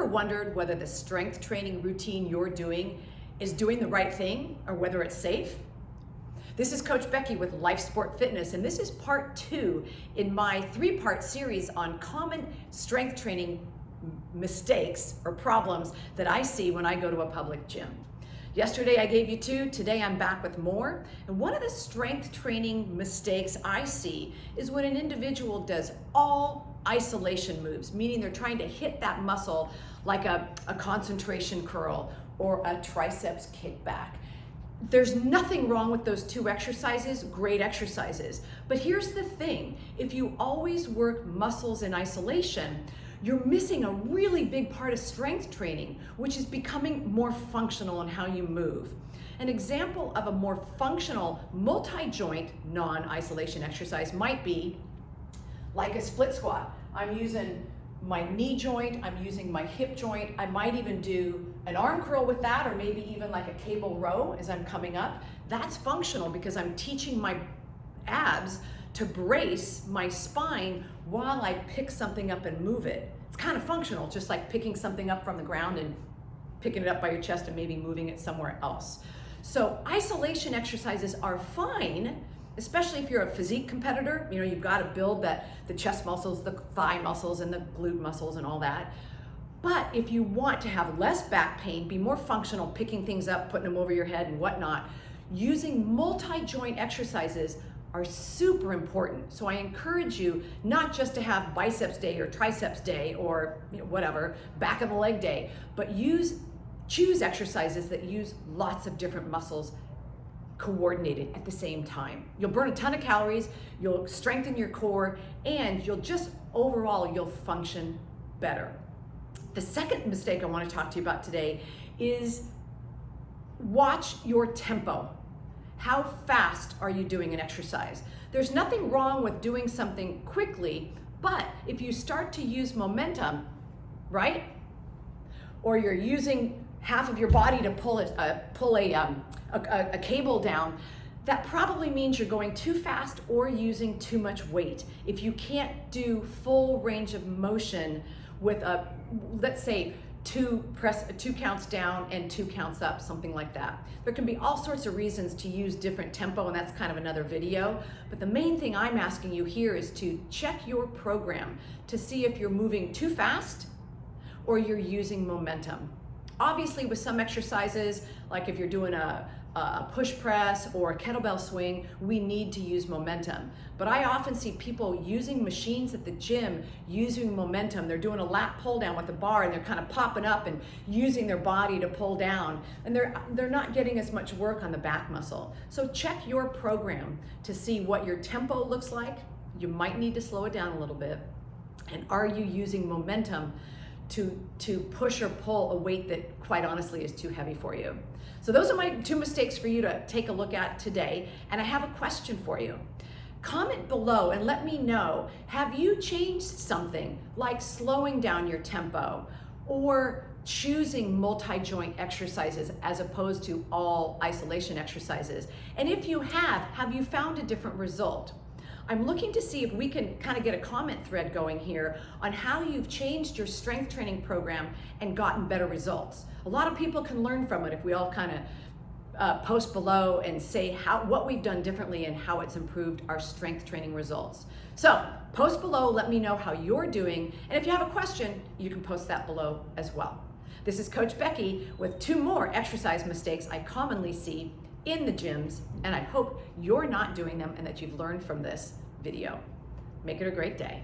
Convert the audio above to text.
wondered whether the strength training routine you're doing is doing the right thing or whether it's safe? This is Coach Becky with Life Sport Fitness, and this is part 2 in my 3-part series on common strength training mistakes or problems that I see when I go to a public gym. Yesterday I gave you 2, today I'm back with more. And one of the strength training mistakes I see is when an individual does all isolation moves, meaning they're trying to hit that muscle like a concentration curl or a triceps kickback. There's nothing wrong with those 2 exercises, great exercises. But here's the thing, if you always work muscles in isolation, you're missing a really big part of strength training, which is becoming more functional in how you move. An example of a more functional multi-joint non-isolation exercise might be like a split squat. I'm using my knee joint, I'm using my hip joint, I might even do an arm curl with that, or maybe even like a cable row as I'm coming up. That's functional because I'm teaching my abs to brace my spine while I pick something up and move it. It's kind of functional, just like picking something up from the ground and picking it up by your chest and maybe moving it somewhere else. So isolation exercises are fine, especially if you're a physique competitor. You know, you've got to build the chest muscles, the thigh muscles, and the glute muscles and all that. But if you want to have less back pain, be more functional, picking things up, putting them over your head and whatnot, using multi-joint exercises are super important. So I encourage you not just to have biceps day or triceps day or whatever, back of the leg day, but choose exercises that use lots of different muscles coordinated at the same time. You'll burn a ton of calories, you'll strengthen your core, and you'll function better. The second mistake I want to talk to you about today is watch your tempo. How fast are you doing an exercise? There's nothing wrong with doing something quickly, but if you start to use momentum, right? Or you're using half of your body to pull a cable down, that probably means you're going too fast or using too much weight. If you can't do full range of motion with let's say 2 counts down and 2 counts up, something like that. There can be all sorts of reasons to use different tempo, and that's kind of another video. But the main thing I'm asking you here is to check your program to see if you're moving too fast or you're using momentum. Obviously with some exercises, like if you're doing a push press or a kettlebell swing, we need to use momentum. But I often see people using machines at the gym using momentum. They're doing a lat pull down with a bar and they're kind of popping up and using their body to pull down. And they're not getting as much work on the back muscle. So check your program to see what your tempo looks like. You might need to slow it down a little bit. And are you using momentum to push or pull a weight that quite honestly is too heavy for you? So those are my 2 mistakes for you to take a look at today. And I have a question for you. Comment below and let me know, have you changed something like slowing down your tempo or choosing multi-joint exercises as opposed to all isolation exercises? And if you have you found a different result? I'm looking to see if we can kind of get a comment thread going here on how you've changed your strength training program and gotten better results. A lot of people can learn from it if we all kind of post below and say what we've done differently and how it's improved our strength training results. So post below, let me know how you're doing. And if you have a question, you can post that below as well. This is Coach Becky with 2 more exercise mistakes I commonly see in the gyms, and I hope you're not doing them and that you've learned from this video. Make it a great day.